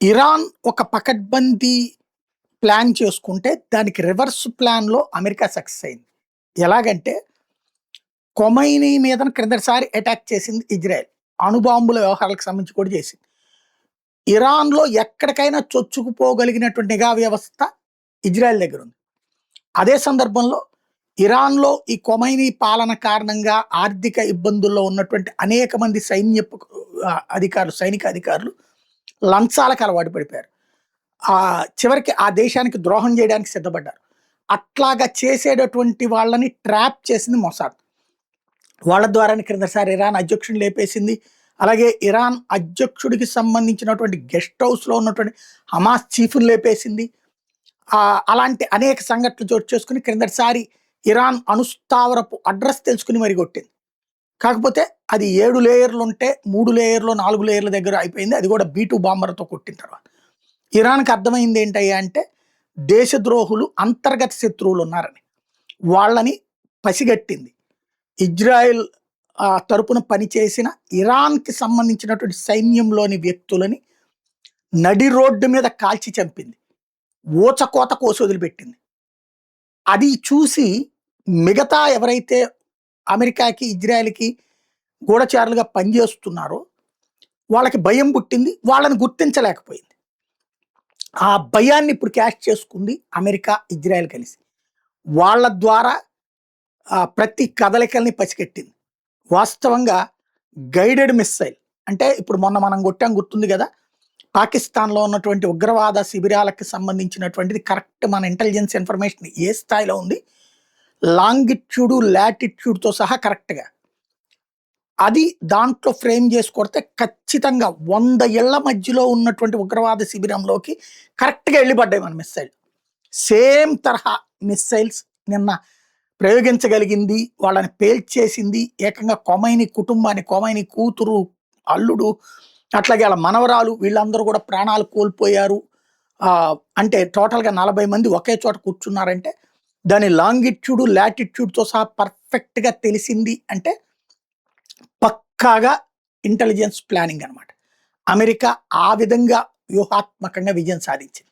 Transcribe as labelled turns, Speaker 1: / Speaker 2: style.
Speaker 1: Iran ఒక పకడ్బందీ plan చేసుకుంటే, దానికి రివర్స్ ప్లాన్‌లో అమెరికా సక్సెస్ అయింది. ఎలాగంటే, కొమైనీ మీదన క్రిందటిసారి అటాక్ చేసింది ఇజ్రాయెల్. అణుబాంబుల వ్యవహారాలకు సంబంధించి కూడా చేసింది. ఇరాన్‌లో ఎక్కడికైనా చొచ్చుకుపోగలిగినటువంటి నిఘా వ్యవస్థ ఇజ్రాయెల్ దగ్గరుంది. అదే సందర్భంలో ఇరాన్‌లో ఈ కొమైనీ పాలన కారణంగా ఆర్థిక ఇబ్బందుల్లో ఉన్నటువంటి అనేక మంది అధికారులు, సైనిక అధికారులు లంచాలకు అలవాటు పడిపోయారు. చివరికి ఆ దేశానికి ద్రోహం చేయడానికి సిద్ధపడ్డారు. అట్లాగా చేసేటటువంటి వాళ్ళని ట్రాప్ చేసింది మొసాద్. వాళ్ళ ద్వారానే క్రిందసారి ఇరాన్ అధ్యక్షుడిని లేపేసింది. అలాగే ఇరాన్ అధ్యక్షుడికి సంబంధించినటువంటి గెస్ట్ హౌస్‌లో ఉన్నటువంటి హమాస్ చీఫ్‌ని లేపేసింది. అలాంటి అనేక సంఘటనలు చోటు చేసుకొని క్రిందటిసారి ఇరాన్ అణుస్థావరపు అడ్రస్ తెలుసుకొని మరి కొట్టింది. కాకపోతే అది 7 లేయర్లుంటే 3 లేయర్‌లో 4 లేయర్ల దగ్గర అయిపోయింది. అది కూడా B-2 బాంబర్‌తో కొట్టిన తర్వాత. ఇరాన్‌కి అర్థమైంది ఏంటయ్యా అంటే, దేశద్రోహులు అంతర్గత శత్రువులు ఉన్నారని. వాళ్ళని పసిగట్టింది. ఇజ్రాయెల్ తరపున పనిచేసిన ఇరాన్‌కి సంబంధించినటువంటి సైన్యంలోని వ్యక్తులని నడి రోడ్డు మీద కాల్చి చంపింది. ఊచకోత కోసి వదిలిపెట్టింది. అది చూసి మిగతా ఎవరైతే అమెరికాకి, ఇజ్రాయెల్‌కి గూఢచారులుగా పనిచేస్తున్నారో వాళ్ళకి భయం పుట్టింది. వాళ్ళని గుర్తించలేకపోయింది. ఆ భయాన్ని ఇప్పుడు క్యాష్ చేసుకుంది అమెరికా, ఇజ్రాయెల్ కలిసి. వాళ్ళ ద్వారా ప్రతి కదలికల్ని పసిగట్టింది. వాస్తవంగా గైడెడ్ మిస్సైల్ అంటే ఇప్పుడు మొన్న మనం కొట్టాం గుర్తుంది కదా! పాకిస్తాన్‌లో ఉన్నటువంటి ఉగ్రవాద శిబిరాలకు సంబంధించినటువంటిది కరెక్ట్ మన ఇంటెలిజెన్స్ ఇన్ఫర్మేషన్ ఏ స్థాయిలో ఉంది, లాంగిట్యూడ్, లాటిట్యూడ్‌తో సహా కరెక్ట్‌గా. అది దాంట్లో ఫ్రేమ్ చేసి కొడితే ఖచ్చితంగా 100 ఇళ్ల మధ్యలో ఉన్నటువంటి ఉగ్రవాద శిబిరంలోకి కరెక్ట్‌గా ఎళ్లి పడ్డాయి మన మిస్సైల్. సేమ్ తరహా మిస్సైల్స్ నిన్న ప్రయోగించగలిగింది. వాళ్ళని పేల్చేసింది. ఏకంగా కొమైనీ కుటుంబాన్ని, కొమైనీ కూతురు, అల్లుడు, అట్లాగే ఆళ్ళ మనవరాలు వీళ్ళందరూ కూడా ప్రాణాలు కోల్పోయారు. అంటే టోటల్‌గా 40 మంది ఒకే చోట కూర్చున్నారంటే, దాని లాంగిట్యూడ్, లాటిట్యూడ్‌తో సహా పర్ఫెక్ట్‌గా తెలిసింది అంటే, పక్కాగా ఇంటెలిజెన్స్ ప్లానింగ్ అన్నమాట. అమెరికా ఆ విధంగా వ్యూహాత్మకంగా విజయం సాధించింది.